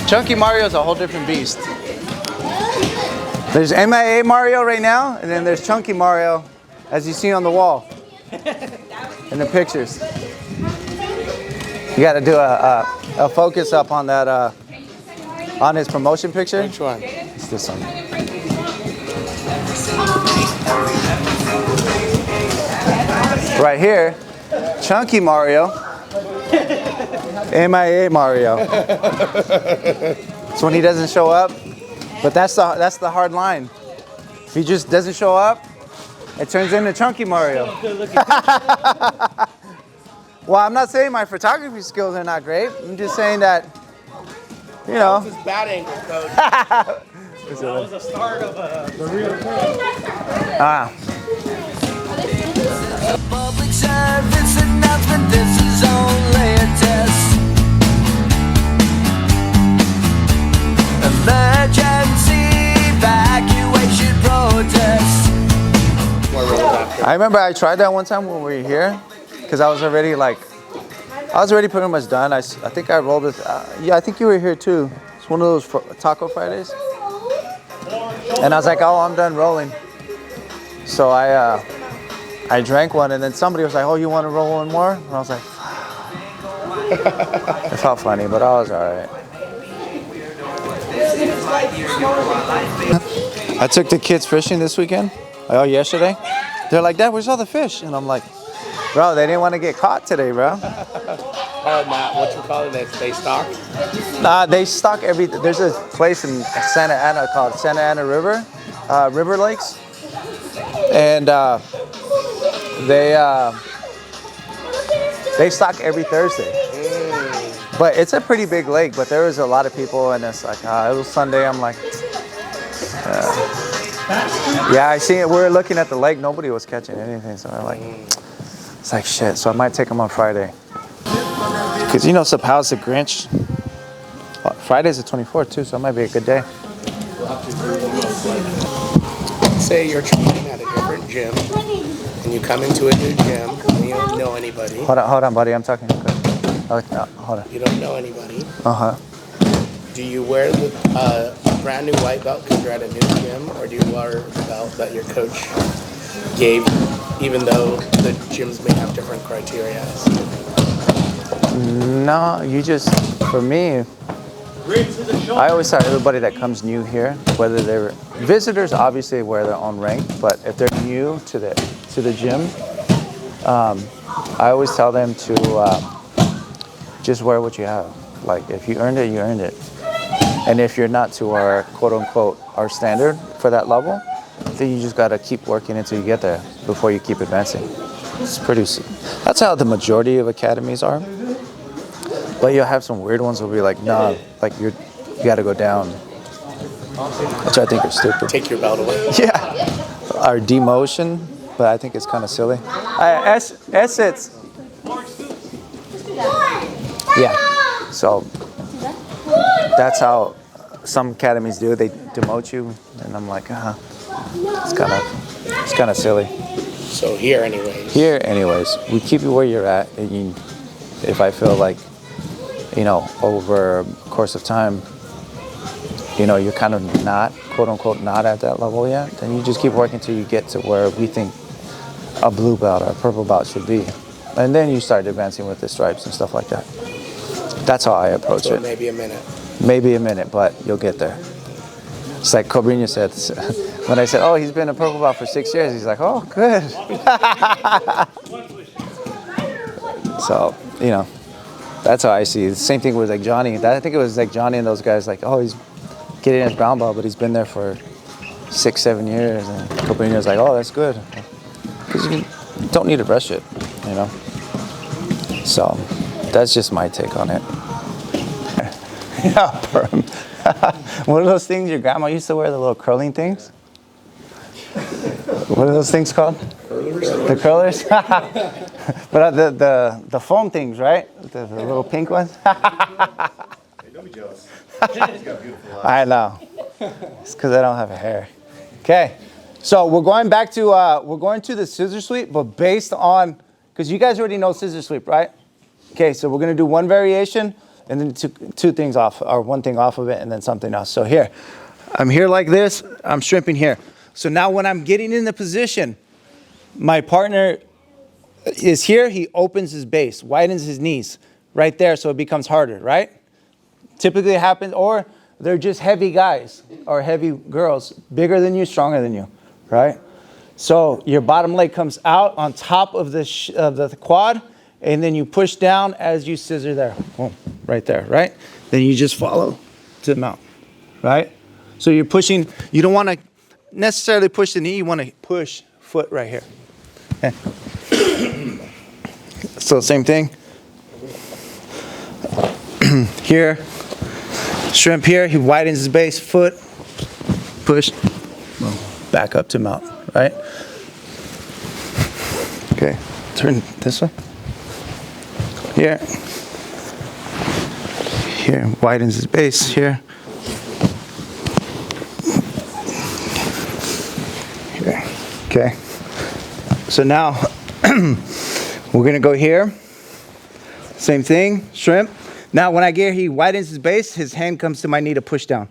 Chunky Mario's a whole different beast. There's MIA Mario right now, and then there's Chunky Mario, as you see on the wall in the pictures. You got to do a focus up on that, on his promotion picture. Which one? It's this one. Right here, Chunky Mario. MIA Mario. It's when he doesn't show up, but that's the hard line. If he just doesn't show up, it turns into Chunky Mario. Well, I'm not saying my photography skills are not great. I'm just saying that, you know. This is bad angle, coach. That was the start of the real thing. Public service announcement, this is only a test. Emergency evacuation protest. I remember I tried that one time when we were here, because I was already pretty much done. I think I rolled it. Yeah, I think you were here too. It's one of those Taco Fridays. And I was like, oh, I'm done rolling. So I drank one, and then somebody was like, oh, you want to roll one more? And I was like, it felt funny, but I was all right. I took the kids fishing this weekend, yesterday. They're like, Dad, where's all the fish? And I'm like, bro, they didn't want to get caught today, bro. What you call it? They stock? Nah, they stock everything. There's a place in Santa Ana called Santa Ana River, River Lakes. And they stock every Thursday. But it's a pretty big lake, but there was a lot of people, and it's like, it was Sunday. I'm like, yeah, I see it. We were looking at the lake. Nobody was catching anything. So I'm like, it's like, shit. So I might take them on Friday. Because, you know, how's the Grinch? Friday's the 24th, too, so it might be a good day. Say you're training at a different gym, and you come into a new gym, and you don't know anybody. Hold on, buddy. I'm talking. Oh, no, hold on. You don't know anybody. Uh-huh. Do you wear the brand new white belt because you're at a new gym, or do you wear the belt that your coach gave, even though the gyms may have different criteria? No, you just, for me, I always tell everybody that comes new here, whether they're visitors, obviously wear their own rank, but if they're new to the gym, I always tell them to just wear what you have. Like, if you earned it, you earned it. And if you're not to our quote-unquote our standard for that level, then you just got to keep working until you get there before you keep advancing. It's pretty. That's how the majority of academies are. But you'll have some weird ones who'll be like, nah, like you got to go down, which I think is stupid. Take your belt away. Yeah, or demotion, but I think it's kind of silly. It's yeah. So that's how some academies do. They demote you, and I'm like, it's kind of silly. So here, anyways, we keep you where you're at. And if I feel like, you know, over the course of time, you know, you're kind of not, quote unquote, not at that level yet, then you just keep working till you get to where we think a blue belt or a purple belt should be. And then you start advancing with the stripes and stuff like that. That's how I approach it. Maybe a minute. Maybe a minute, but you'll get there. It's like Cobrinha said, when I said, oh, he's been a purple belt for 6 years, he's like, oh, good. So, you know, that's how I see it. The same thing with like Johnny. I think it was like Johnny and those guys like, oh, he's getting his brown belt, but he's been there for 6-7 years. And Cobrinha's like, oh, that's good. Because you don't need to rush it, you know. So That's just my take on it. Yeah, perm. What are those things your grandma used to wear, the little curling things? What are those things called? Curlers. The curlers? But the foam things, right? The little pink ones? Hey, don't be jealous. He's got beautiful eyes. I know. It's because I don't have a hair. Okay. So we're going back to, we're going to the scissor sweep, but based on, because you guys already know scissor sweep, right? Okay, so we're going to do one variation and then two things off, or one thing off of it and then something else. So here, I'm here like this, I'm shrimping here. So now when I'm getting in the position, my partner is here, he opens his base, widens his knees right there so it becomes harder, right? Typically it happens, or they're just heavy guys or heavy girls, bigger than you, stronger than you, right? So your bottom leg comes out on top of the quad, and then you push down as you scissor there. Boom, right there, right? Then you just follow to the mount, right? So you're pushing, you don't want to necessarily push the knee, you want to push foot right here. Okay. So same thing. Here, shrimp here, he widens his base, foot, push, boom, back up to mount, right? Okay, turn this way. Here, widens his base, here. Here, okay. So now, we're gonna go here. Same thing, shrimp. Now when I get here, he widens his base, his hand comes to my knee to push down.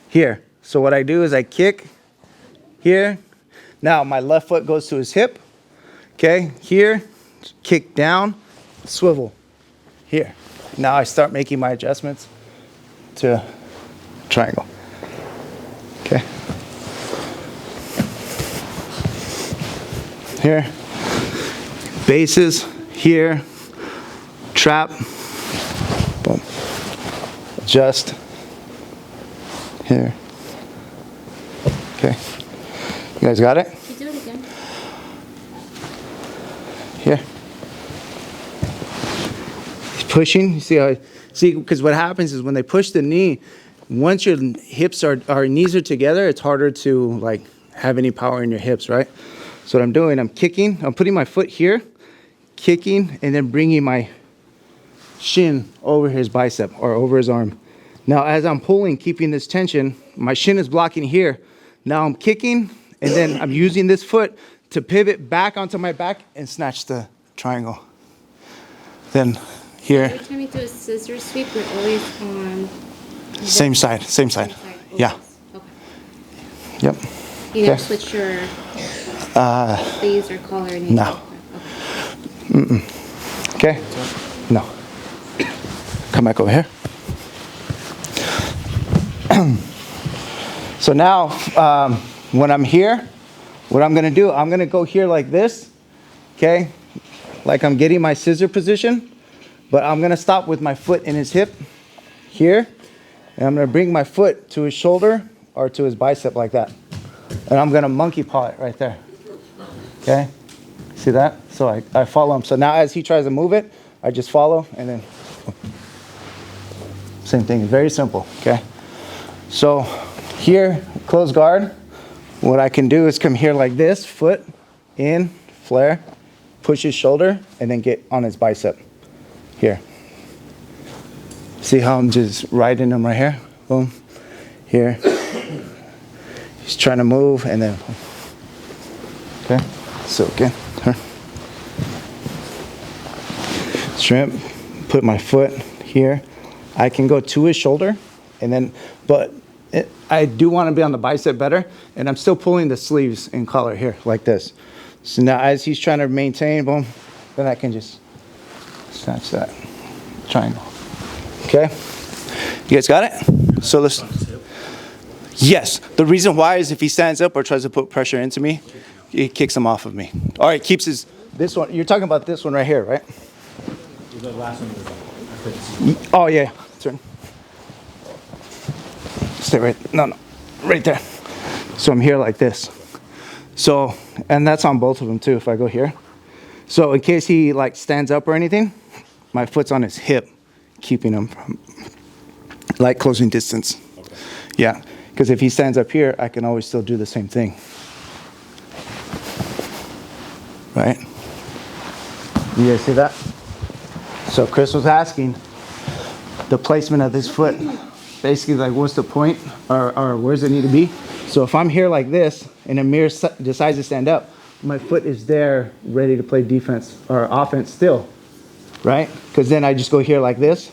Here. So what I do is I kick here. Now my left foot goes to his hip. Okay, here, kick down, swivel. Here. Now I start making my adjustments to triangle. Okay. Here. Bases, here, trap, boom. Adjust. Here. Okay. You guys got it? You do it again. Here. He's pushing. You see how? See, because what happens is when they push the knee, once your hips our knees are together, it's harder to like have any power in your hips, right? So what I'm doing, I'm kicking. I'm putting my foot here, kicking, and then bringing my shin over his bicep or over his arm. Now, as I'm pulling, keeping this tension, my shin is blocking here. Now I'm kicking, and then I'm using this foot to pivot back onto my back and snatch the triangle. Then here. Every time you do a scissor sweep, you're always on Same side. always. Yeah. Okay. Yep. You never Okay. switch your sleeves or collar or anything? No. Okay. Okay? No. Come back over here. So now, when I'm here, what I'm gonna do, I'm gonna go here like this, okay? Like I'm getting my scissor position, but I'm gonna stop with my foot in his hip here, and I'm gonna bring my foot to his shoulder or to his bicep like that. And I'm gonna monkey paw it right there, okay? See that? So I follow him. So now as he tries to move it, I just follow and then, same thing, very simple, okay? So here, close guard, what I can do is come here like this, foot in, flare, push his shoulder, and then get on his bicep, here. See how I'm just riding him right here? Boom, here. He's trying to move, and then, okay? So again, turn. Shrimp, put my foot here. I can go to his shoulder, and then, but I do want to be on the bicep better, and I'm still pulling the sleeves and collar here, like this. So now as he's trying to maintain, boom, then I can just snatch that triangle. Okay? You guys got it? So let's, yes. The reason why is if he stands up or tries to put pressure into me, it kicks him off of me. All right, keeps his, this one, you're talking about this one right here, right? The last one was Oh, yeah. Turn. Stay right. No. Right there. So I'm here like this. So, and that's on both of them too, if I go here. So in case he like stands up or anything, my foot's on his hip, keeping him from like closing distance. Okay. Yeah, because if he stands up here, I can always still do the same thing. Right? You guys see that? So Chris was asking the placement of this foot. Basically, like, what's the point, or where does it need to be? So if I'm here like this, and Amir decides to stand up, my foot is there, ready to play defense or offense still, right? Because then I just go here like this.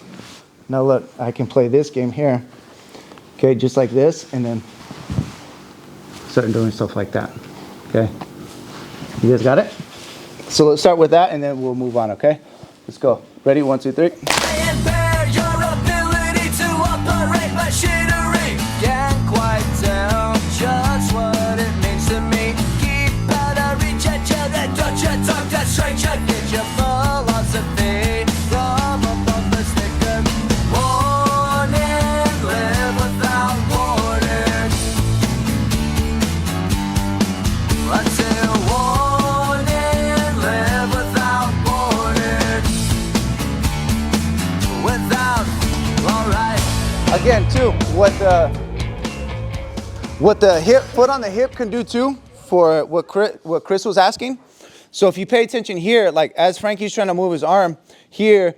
Now look, I can play this game here, okay, just like this, and then start doing stuff like that, okay? You guys got it? So let's start with that, and then we'll move on, okay? Let's go. Ready? 1, 2, 3. Impair your ability to operate machinery. Can't quite tell just what it means to me. Keep out of reach at you, then don't you talk to stranger. Get your philosophy from a bumper sticker. Warning, live without warning. Until warning, live without warning. Without, all right. Again, too, what the hip, foot on the hip can do too, for what Chris was asking. So if you pay attention here, like as Frankie's trying to move his arm here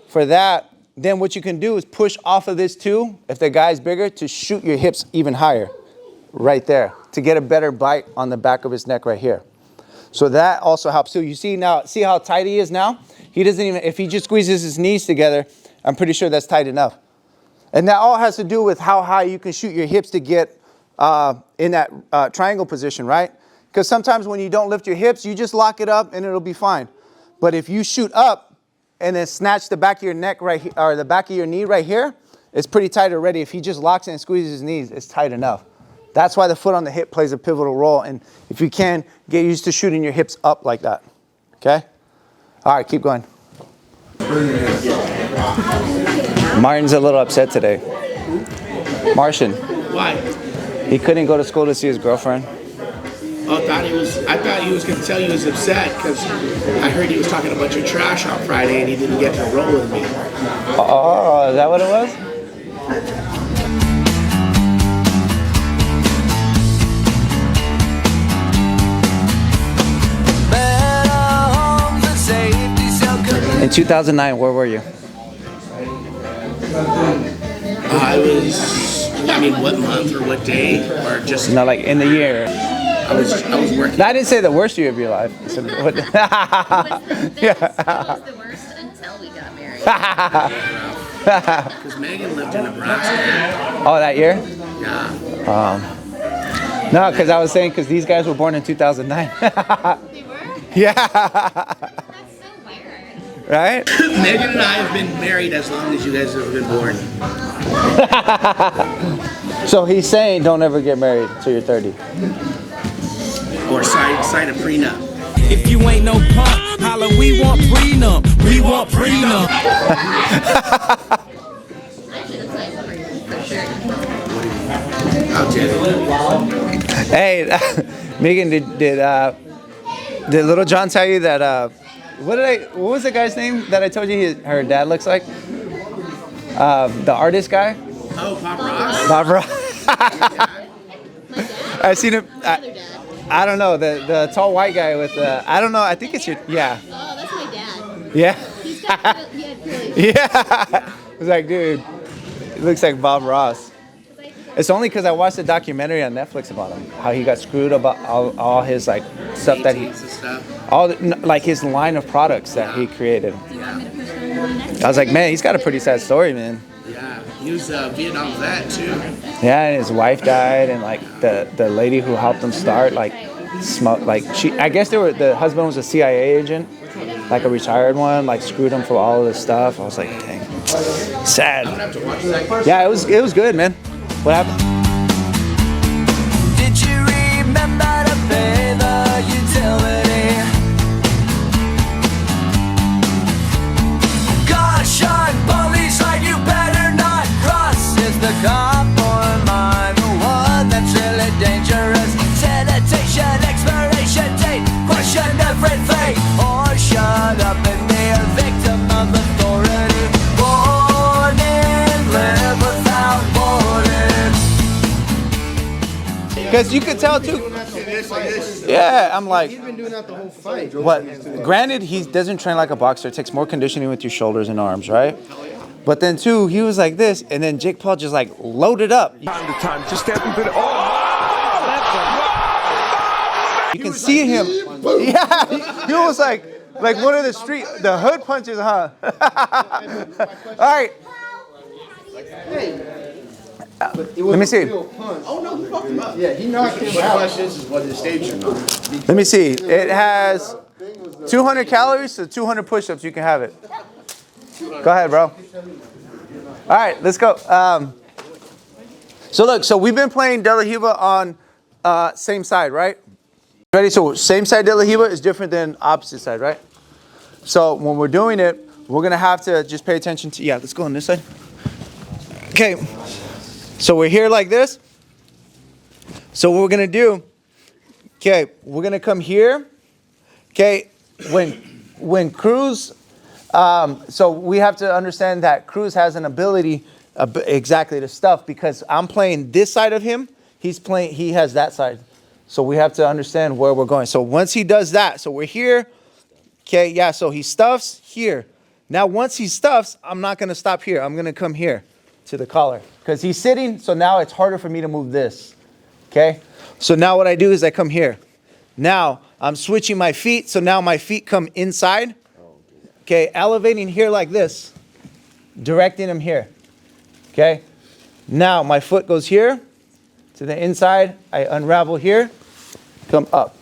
for that, then what you can do is push off of this too, if the guy's bigger, to shoot your hips even higher, right there, to get a better bite on the back of his neck right here. So that also helps too. You see now, see how tight he is now? He doesn't even, if he just squeezes his knees together, I'm pretty sure that's tight enough. And that all has to do with how high you can shoot your hips to get in that triangle position, right? Because sometimes when you don't lift your hips, you just lock it up and it'll be fine. But if you shoot up and then snatch the back of your neck right here, or the back of your knee right here, it's pretty tight already. If he just locks it and squeezes his knees, it's tight enough. That's why the foot on the hip plays a pivotal role. And if you can, get used to shooting your hips up like that. Okay? All right, keep going. Martin's a little upset today. Martian. Why? He couldn't go to school to see his girlfriend. Oh, I thought he was going to tell you he was upset because I heard he was talking a bunch of trash on Friday and he didn't get to roll with me. Oh, is that what it was? In 2009, where were you? What month or what day or just? No, like in the year. I was working. I didn't say the worst year of your life. I said, what? It was the worst until we got married. Because Megan lived in Nebraska. Oh, that year? Yeah. No, because I was saying because these guys were born in 2009. They were? Yeah. That's so weird. Right? Megan and I have been married as long as you guys have been born. So he's saying don't ever get married till you're 30. Or sign a prenup. If you ain't no punk, holla, we want prenup. We want prenup. Actually, that's nice for sure. I'll tell you. Hey, Megan, did Little John tell you that? What was the guy's name that I told you her dad looks like? The artist guy. Oh, Bob Ross. Bob Ross. My dad? I seen him. My other dad. I don't know, the tall white guy with the, I don't know, I think it's your, yeah. Oh, that's my dad. Yeah? He had curly. Yeah. It's like, dude, it looks like Bob Ross. It's only because I watched a documentary on Netflix about him, how he got screwed about all his like stuff that he, like his line of products that he created. I was like, man, he's got a pretty sad story, man. Yeah, he was a Vietnam vet too. Yeah, and his wife died, and like the lady who helped him start, like I guess the husband was a CIA agent, like a retired one, like screwed him for all of this stuff. I was like, dang, sad. Yeah, it was good, man. What happened? Did you remember to pay the utility? Caution, police line, you better not cross. Is the cop or mine the one that's really dangerous? Sanitation, expiration date, question everything, or shut up and be a victim of authority. Because you could tell too. Yeah, I'm like. He's been doing that the whole fight. What? Granted, he doesn't train like a boxer. It takes more conditioning with your shoulders and arms, right? But then too, he was like this, and then Jake Paul just like loaded up. Time to time, just everybody. You can see him. Yeah, he was like one of the hood punches, huh? All right. Let me see. Oh no, he fucked him up. Yeah, he knocked him out. The question is what his stage or not. Let me see. It has 200 calories to 200 push-ups. You can have it. Go ahead, bro. All right, let's go. So look, so we've been playing De La Riva on same side, right? Ready? So same side De La Riva is different than opposite side, right? So when we're doing it, we're gonna have to just pay attention to, yeah, let's go on this side. Okay, so we're here like this. So what we're gonna do, okay, we're gonna come here. Okay, when Cruz, so we have to understand that Cruz has an ability exactly to stuff because I'm playing this side of him, he has that side. So we have to understand where we're going. So once he does that, so we're here, okay, yeah, so he stuffs here. Now once he stuffs, I'm not gonna stop here, I'm gonna come here to the collar because he's sitting, so now it's harder for me to move this, okay? So now what I do is I come here. Now I'm switching my feet, so now my feet come inside, okay, elevating here like this, directing him here, okay? Now my foot goes here to the inside, I unravel here, come up.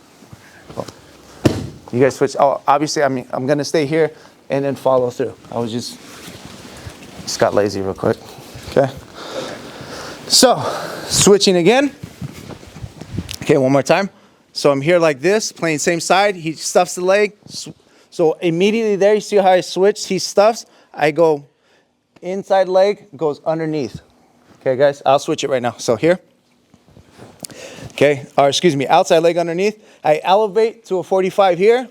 You guys switch, oh, obviously I'm gonna stay here and then follow through. I was just got lazy real quick, okay? So, switching again. Okay, one more time. So I'm here like this, playing same side, he stuffs the leg. So immediately there, you see how I switched, he stuffs, I go inside leg, goes underneath. Okay guys, I'll switch it right now. So here, okay, or excuse me, outside leg underneath. I elevate to a 45 here,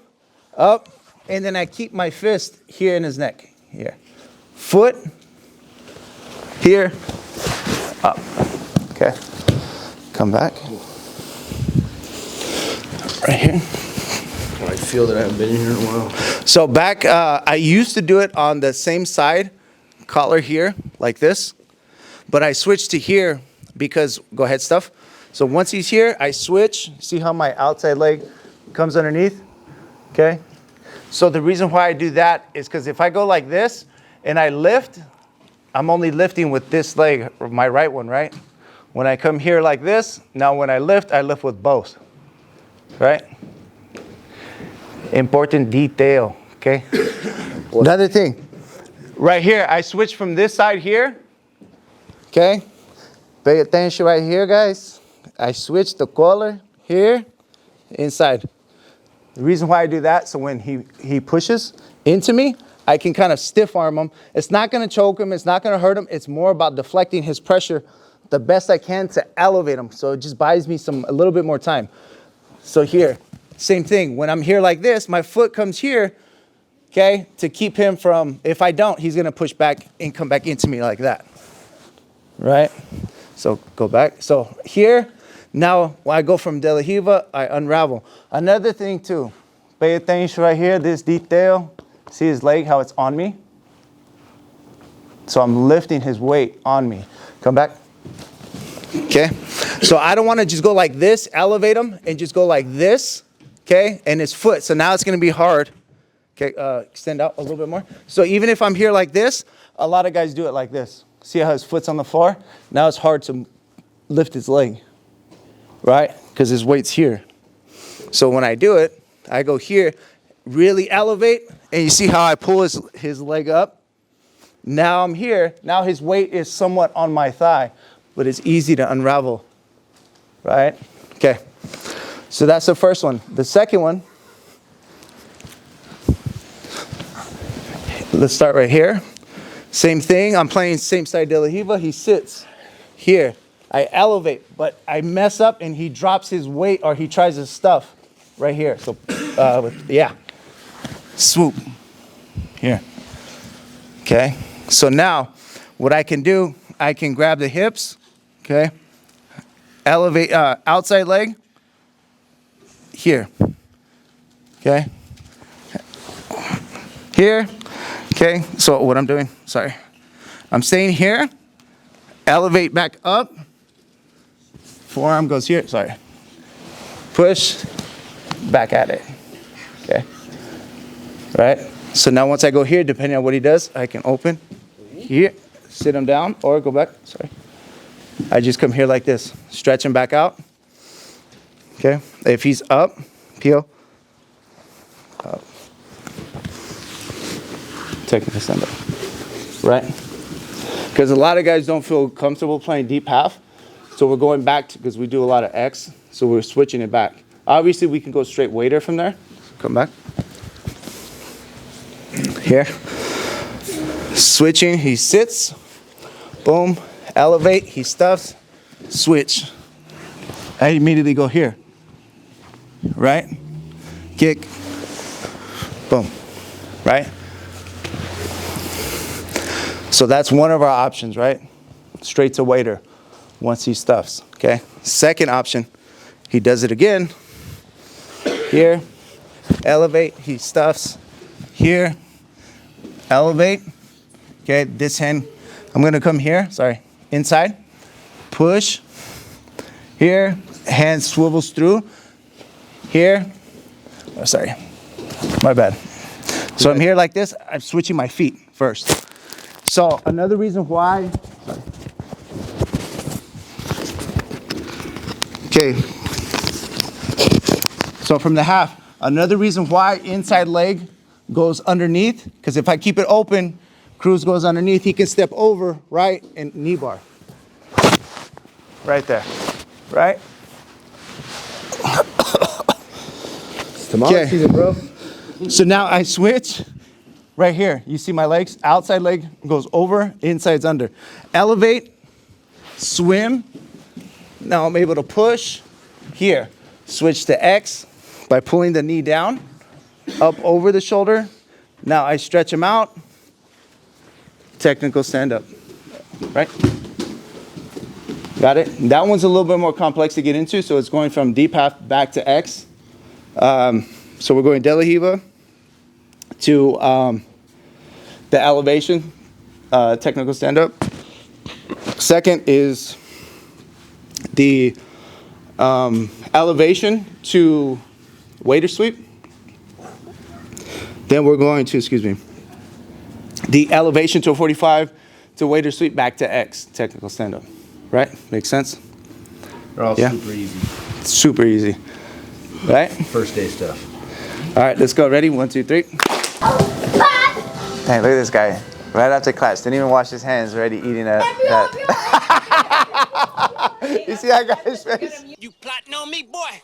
up, and then I keep my fist here in his neck, here. Foot, here, up, okay. Come back. Right here. I feel that I haven't been in here in a while. So back, I used to do it on the same side, collar here, like this. But I switched to here because, go ahead, stuff. So once he's here, I switch. See how my outside leg comes underneath? Okay. So the reason why I do that is because if I go like this and I lift, I'm only lifting with this leg, my right one, right? When I come here like this, now when I lift with both, right? Important detail, okay? Another thing, right here, I switch from this side here, okay? Pay attention right here, guys. I switch the collar here, inside. The reason why I do that, so when he pushes into me, I can kind of stiff arm him. It's not gonna choke him, it's not gonna hurt him. It's more about deflecting his pressure the best I can to elevate him. So it just buys me a little bit more time. So here, same thing. When I'm here like this, my foot comes here, okay, to keep him from, if I don't, he's gonna push back and come back into me like that, right? So go back. So here, now when I go from De La Riva, I unravel. Another thing too, pay attention right here, this detail. See his leg, how it's on me? So I'm lifting his weight on me. Come back. Okay, so I don't want to just go like this, elevate him, and just go like this, okay, and his foot. So now it's going to be hard. Okay, extend out a little bit more. So even if I'm here like this, a lot of guys do it like this. See how his foot's on the floor? Now it's hard to lift his leg, right? Because his weight's here. So when I do it, I go here, really elevate, and you see how I pull his leg up? Now I'm here. Now his weight is somewhat on my thigh, but it's easy to unravel, right? Okay, so that's the first one. The second one, let's start right here. Same thing, I'm playing same side De La Riva. He sits here. I elevate, but I mess up and he drops his weight or he tries his stuff right here. So, yeah, swoop here. Okay, so now what I can do, I can grab the hips, okay, elevate, outside leg, here, okay? Here, okay? So what I'm doing, sorry. I'm staying here, elevate back up, forearm goes here, sorry. Push, back at it, okay? Right? So now once I go here, depending on what he does, I can open here, sit him down, or go back, sorry. I just come here like this, stretch him back out, okay? If he's up, peel, up. Technical stand up, right? Because a lot of guys don't feel comfortable playing deep half, so we're going back to, because we do a lot of X, so we're switching it back. Obviously, we can go straight waiter from there. Come back. Here. Switching, he sits. Boom. Elevate, he stuffs. Switch. I immediately go here. Right? Kick. Boom. Right? So that's one of our options, right? Straight to waiter once he stuffs, okay? Second option, he does it again. Here, elevate, he stuffs. Here, elevate. Okay, this hand, I'm gonna come here, sorry, inside. Push. Here, hand swivels through. Here, oh, sorry, my bad. So I'm here like this, I'm switching my feet first. So another reason why, okay, so from the half, another reason why inside leg goes underneath, because if I keep it open, Cruz goes underneath, he can step over, right, and knee bar. Right there, right? It's tomorrow season, bro. So now I switch. Right here, you see my legs? Outside leg goes over, inside's under. Elevate, swim. Now I'm able to push. Here, switch to X by pulling the knee down, up over the shoulder. Now I stretch him out. Technical stand up, right? Got it? That one's a little bit more complex to get into, so it's going from deep half back to X. So we're going De La Riva to the elevation, technical stand-up. Second is the elevation to waiter sweep. Then we're going to, excuse me, the elevation to a 45 to waiter sweep back to X, technical stand-up. Right? Makes sense? They're all super easy. Super easy. Right? First day stuff. All right, let's go. Ready? 1, 2, 3. Dang, look at this guy. Right after class, didn't even wash his hands, already eating that. You see that guy's face? You plotting on me, boy?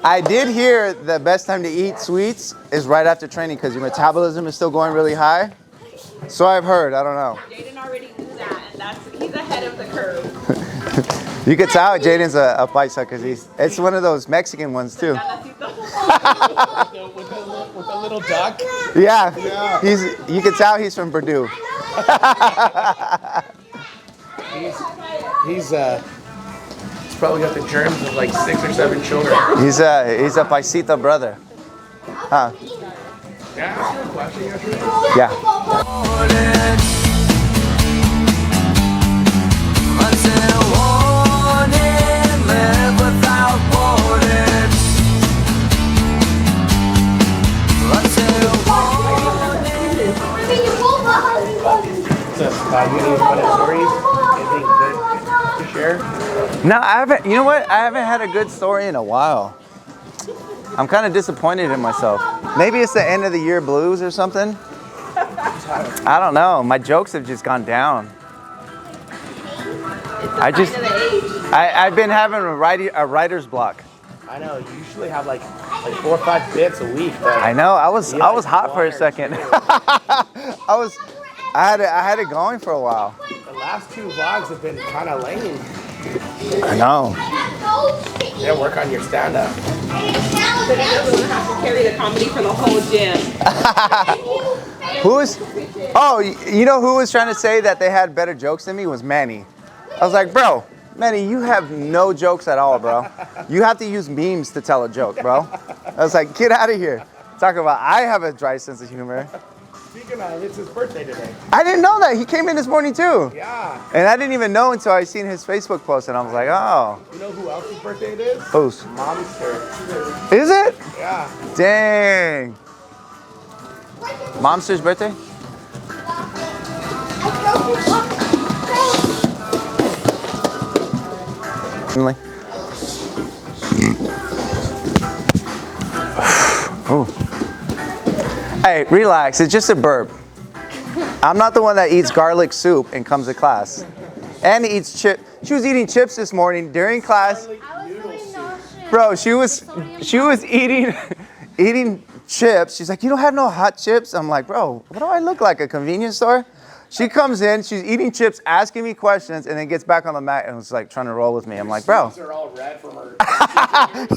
I did hear the best time to eat sweets is right after training because your metabolism is still going really high. So I've heard, I don't know. Jaden already knew that, and he's ahead of the curve. You can tell Jaden's a paisa because it's one of those Mexican ones too. With the little duck. Yeah, you can tell he's from Purdue. He's probably got the germs of like 6 or 7 children. He's a paisita brother. Huh? Can I ask you a question, Yoshi? Yeah. You any funny stories? Anything good to share? No, I haven't. You know what? I haven't had a good story in a while. I'm kind of disappointed in myself. Maybe it's the end of the year blues or something. I don't know. My jokes have just gone down. I've been having a writer's block. I know. You usually have like 4 or 5 bits a week. But I know. I was hot for a second. I had it going for a while. the last 2 vlogs have been kind of lame. I know. Yeah, work on your stand-up. But he doesn't have to carry the comedy for the whole gym. Oh, you know who was trying to say that they had better jokes than me was Manny. I was like, bro, Manny, you have no jokes at all, bro. You have to use memes to tell a joke, bro. I was like, get out of here. Talk about, I have a dry sense of humor. Speaking of, it's his birthday today. I didn't know that. He came in this morning too. Yeah. And I didn't even know until I seen his Facebook post, and I was like, oh. You know who else's birthday it is? Whose? Monster. Is it? Yeah. Dang. Momster's birthday? Oh. Hey, relax. It's just a burp. I'm not the one that eats garlic soup and comes to class. And eats chip. She was eating chips this morning during class. Bro, she was eating chips. She's like, you don't have no hot chips? I'm like, bro, what do I look like, a convenience store? She comes in, she's eating chips, asking me questions, and then gets back on the mat and was like trying to roll with me. I'm like, bro. These are all red from her.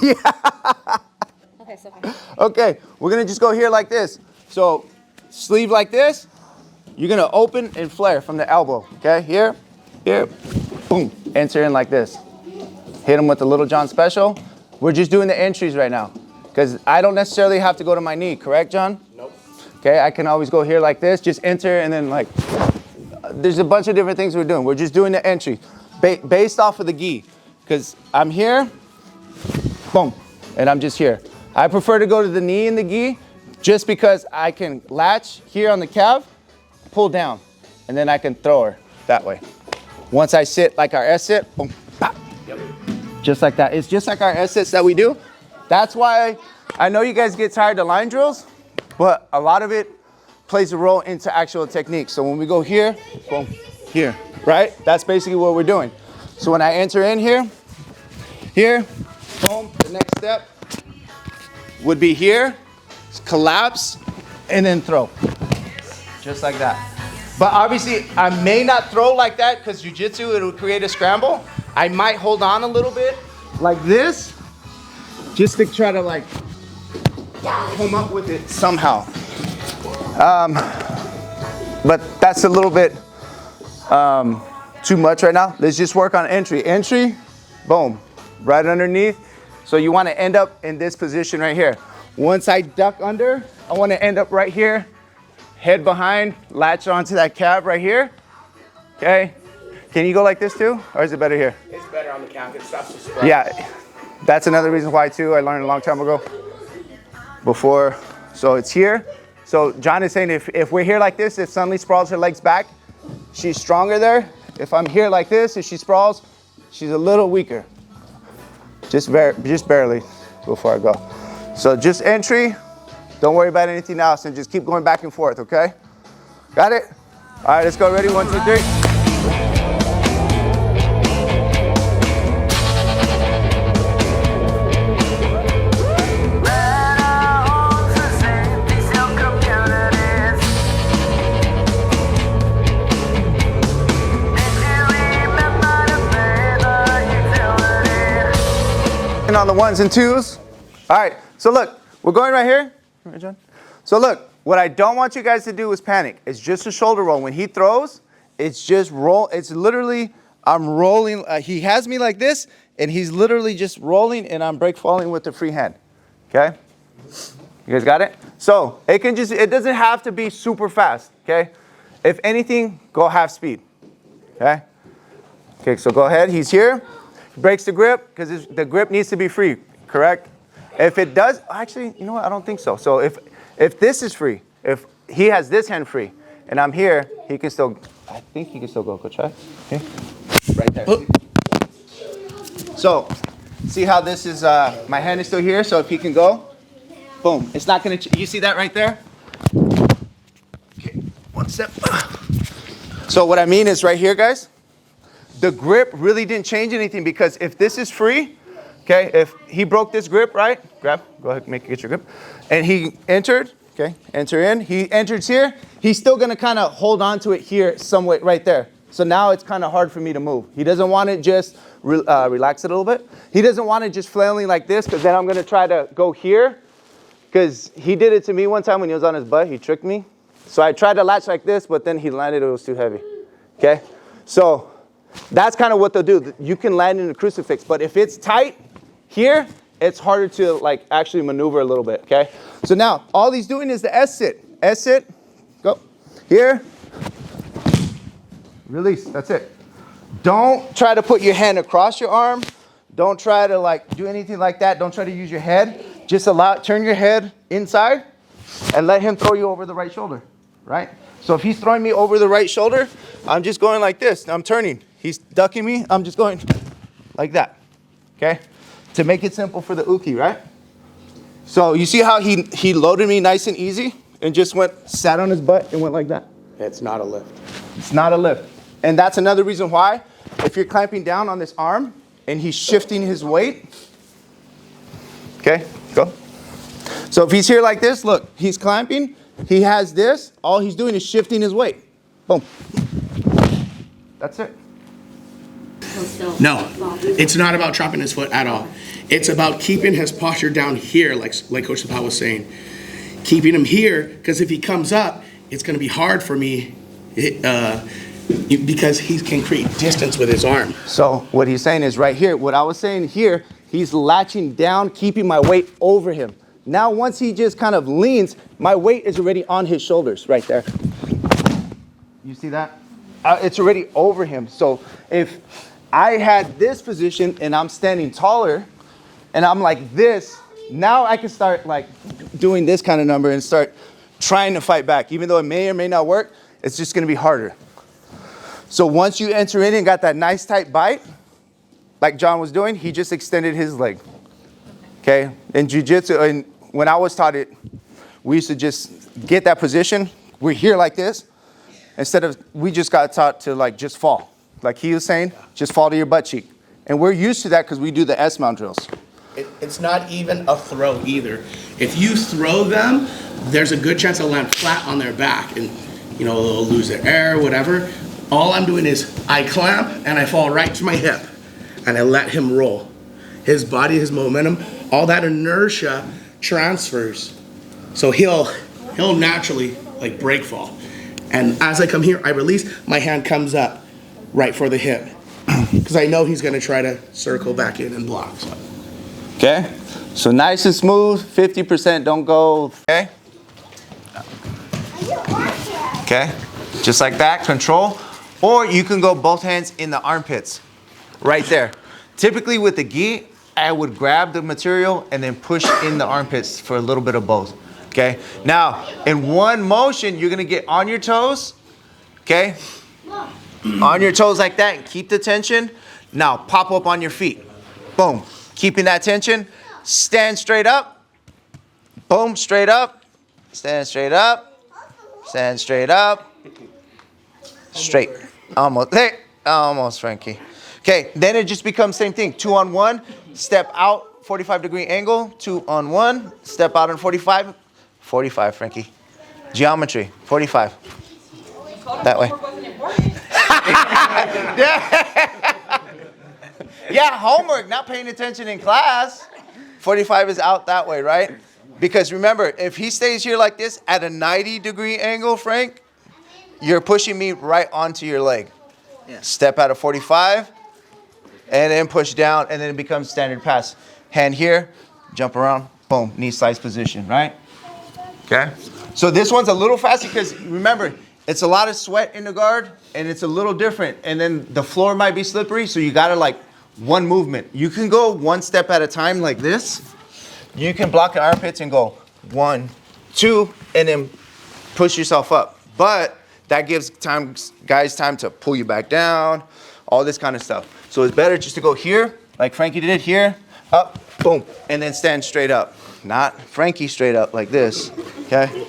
Yeah. Okay, so Okay, we're gonna just go here like this. So, sleeve like this. You're gonna open and flare from the elbow. Okay, here, boom. Enter in like this. Hit him with the Little John special. We're just doing the entries right now, because I don't necessarily have to go to my knee. Correct, John? Nope. Okay, I can always go here like this. Just enter and then like. There's a bunch of different things we're doing. We're just doing the entry, based off of the gi, because I'm here, boom, and I'm just here. I prefer to go to the knee in the gi just because I can latch here on the calf, pull down, and then I can throw her that way. Once I sit like our S-sit, boom, pop. Yep. Just like that. It's just like our S-sits that we do. That's why I know you guys get tired of line drills, but a lot of it plays a role into actual technique. So when we go here, boom, here, right? That's basically what we're doing. So when I enter in here, boom, the next step would be here, collapse, and then throw. Just like that. But obviously, I may not throw like that because jiu-jitsu, it'll create a scramble. I might hold on a little bit like this, just to try to like come up with it somehow. But that's a little bit too much right now. Let's just work on entry. Entry, boom, right underneath. So you want to end up in this position right here. Once I duck under, I want to end up right here, head behind, latch onto that calf right here. Okay. Can you go like this too, or is it better here? It's better on the calf. It stops the spread. Yeah, that's another reason why too. I learned a long time ago. Before, so it's here. So John is saying if we're here like this, if Sunny sprawls her legs back, she's stronger there. If I'm here like this, if she sprawls, she's a little weaker. Just barely before I go. So just entry. Don't worry about anything else, and just keep going back and forth. Okay? Got it? All right, let's go. Ready? 1, 2, 3. On the 1s and 2s. All right, so look, we're going right here. Right, John? So look, what I don't want you guys to do is panic. It's just a shoulder roll. When he throws, it's just roll. It's literally, I'm rolling. He has me like this, and he's literally just rolling, and I'm break falling with the free hand. Okay? You guys got it? So it doesn't have to be super fast. Okay? If anything, go half speed. Okay? Okay, so go ahead. He's here. Breaks the grip because the grip needs to be free, correct? If it does, actually, you know what? I don't think so. So if this is free, if he has this hand free, and I'm here, he can still. I think he can still go. Go try. Okay, right there. So see how this is? My hand is still here. So if he can go, boom. It's not gonna. You see that right there? Okay, one step. So what I mean is right here, guys. The grip really didn't change anything because if this is free, okay, if he broke this grip, right? Grab, go ahead, get your grip. And he entered, okay, enter in. He enters here. He's still gonna kind of hold on to it here somewhat right there. So now it's kind of hard for me to move. He doesn't want to just relax it a little bit. He doesn't want it just flailing like this because then I'm gonna try to go here because he did it to me one time when he was on his butt. He tricked me. So I tried to latch like this, but then he landed, it was too heavy, okay? So That's kind of what they'll do. You can land in a crucifix, but if it's tight here, it's harder to like actually maneuver a little bit, okay? So now, all he's doing is the S-sit. S-sit, go. Here, release, that's it. Don't try to put your hand across your arm. Don't try to like do anything like that. Don't try to use your head. Just turn your head inside and let him throw you over the right shoulder, right? So if he's throwing me over the right shoulder, I'm just going like this. I'm turning. He's ducking me. I'm just going like that, okay? To make it simple for the uke, right? So you see how he loaded me nice and easy and just sat on his butt and went like that? It's not a lift. It's not a lift. And that's another reason why, if you're clamping down on this arm and he's shifting his weight, okay, go. So if he's here like this, look, he's clamping, he has this, all he's doing is shifting his weight. Boom. That's it. No, it's not about chopping his foot at all. It's about keeping his posture down here, like Coach Sapal was saying. Keeping him here, because if he comes up, it's going to be hard for me because he can create distance with his arm. So what he's saying is right here, what I was saying here, he's latching down, keeping my weight over him. Now once he just kind of leans, my weight is already on his shoulders right there. You see that? It's already over him. So if I had this position and I'm standing taller and I'm like this, now I can start like doing this kind of number and start trying to fight back. Even though it may or may not work, it's just gonna be harder. So once you enter in and got that nice tight bite, like John was doing, he just extended his leg. Okay, in jiu-jitsu, and when I was taught it, we used to just get that position. We're here like this. Instead of, we just got taught to like just fall. Like he was saying, just fall to your butt cheek. And we're used to that because we do the S-mount drills. It's not even a throw either. If you throw them, there's a good chance they'll land flat on their back and they'll lose their air, whatever. All I'm doing is I clamp and I fall right to my hip and I let him roll. His body, his momentum, all that inertia transfers. So he'll naturally like break fall. And as I come here, I release, my hand comes up right for the hip. Because I know he's gonna try to circle back in and block. So. Okay, so nice and smooth, 50%, don't go, okay? Okay, just like that, control. Or you can go both hands in the armpits, right there. Typically with the gi, I would grab the material and then push in the armpits for a little bit of both, okay? Now, in one motion, you're gonna get on your toes, okay? On your toes like that, and keep the tension. Now, pop up on your feet, boom. Keeping that tension, stand straight up, boom, straight up, stand straight up, stand straight up, straight, almost, there, almost, Frankie. Okay, then it just becomes same thing, 2 on 1, step out, 45-degree angle, 2 on 1, step out on 45, 45, Frankie. Geometry, 45, that way. Yeah, homework, not paying attention in class. 45 is out that way, right? Because remember, if he stays here like this at a 90-degree angle, Frank, you're pushing me right onto your leg. Yeah. Step out of 45, and then push down, and then it becomes standard pass. Hand here, jump around, boom, knee slice position, right? Okay? So this one's a little faster because remember, it's a lot of sweat in the guard, and it's a little different. And then the floor might be slippery, so you gotta like one movement. You can go one step at a time like this. You can block the armpits and go 1, 2, and then push yourself up. But that gives guys time to pull you back down, all this kind of stuff. So it's better just to go here, like Frankie did here, up, boom, and then stand straight up. Not Frankie straight up like this, okay?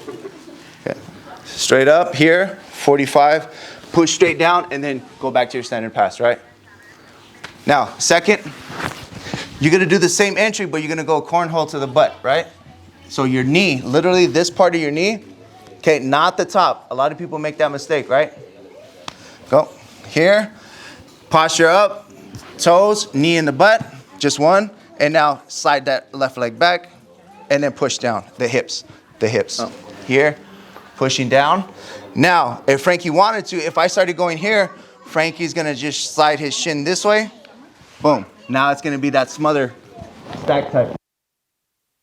Okay. Straight up here, 45, push straight down, and then go back to your standard pass, right? Now, second, you're gonna do the same entry, but you're gonna go cornhole to the butt, right? So your knee, literally this part of your knee, okay, not the top. A lot of people make that mistake, right? Go here, posture up, toes, knee in the butt, just one, and now slide that left leg back, and then push down, the hips. Oh. Here, pushing down. Now, if Frankie wanted to, if I started going here, Frankie's gonna just slide his shin this way. Boom. Now it's gonna be that smother stack type.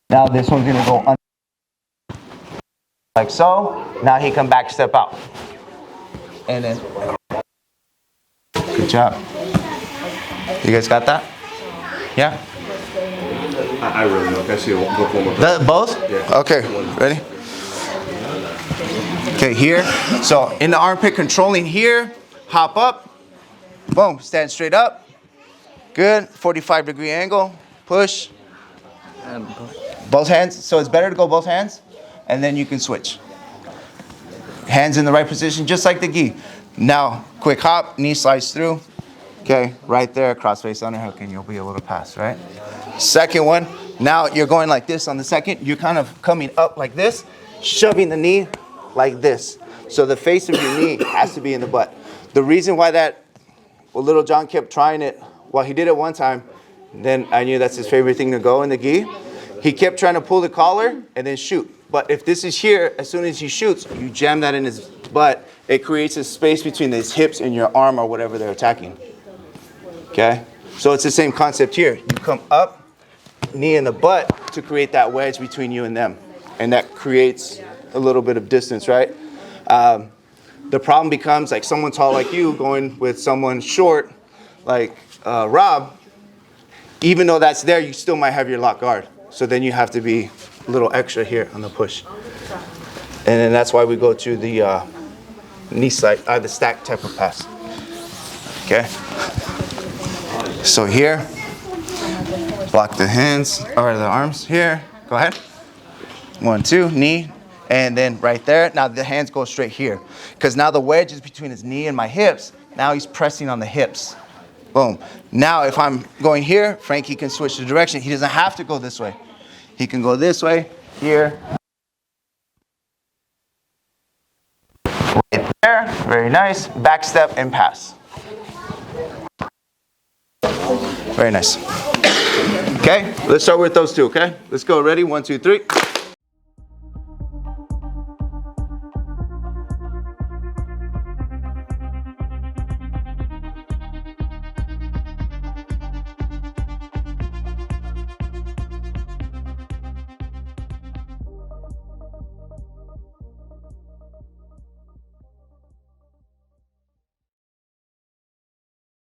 Now this one's gonna go under. Like so. Now he can back step out. And then, good job. You guys got that? Yeah? I really know. Can I see it go one more time? Both? Yeah. Okay, ready? Okay, here. So in the armpit, controlling here, hop up, boom, stand straight up. Good, 45-degree angle, push. And both hands, so it's better to go both hands, and then you can switch. Hands in the right position, just like the gi. Now, quick hop, knee slides through. Okay, right there, cross-face underhook, and you'll be able to pass, right? Second one, now you're going like this on the second. You're kind of coming up like this, shoving the knee like this. So the face of your knee has to be in the butt. The reason why Little John kept trying it, well, he did it one time, then I knew that's his favorite thing to go in the gi. He kept trying to pull the collar and then shoot. But if this is here, as soon as he shoots, you jam that in his butt. It creates a space between his hips and your arm or whatever they're attacking. Okay? So it's the same concept here. You come up, knee in the butt to create that wedge between you and them. And that creates a little bit of distance, right? The problem becomes like someone tall like you going with someone short like Rob. Even though that's there, you still might have your lock guard. So then you have to be a little extra here on the push. And then that's why we go to the knee slide, the stack type of pass. Okay? So here, block the hands, or the arms here. Go ahead. 1, 2, knee, and then right there. Now the hands go straight here. Because now the wedge is between his knee and my hips. Now he's pressing on the hips. Boom. Now if I'm going here, Frankie can switch the direction. He doesn't have to go this way. He can go this way, here. Right there, very nice. Back step and pass. Very nice. Okay, let's start with those two, okay? Let's go, ready? 1, 2, 3.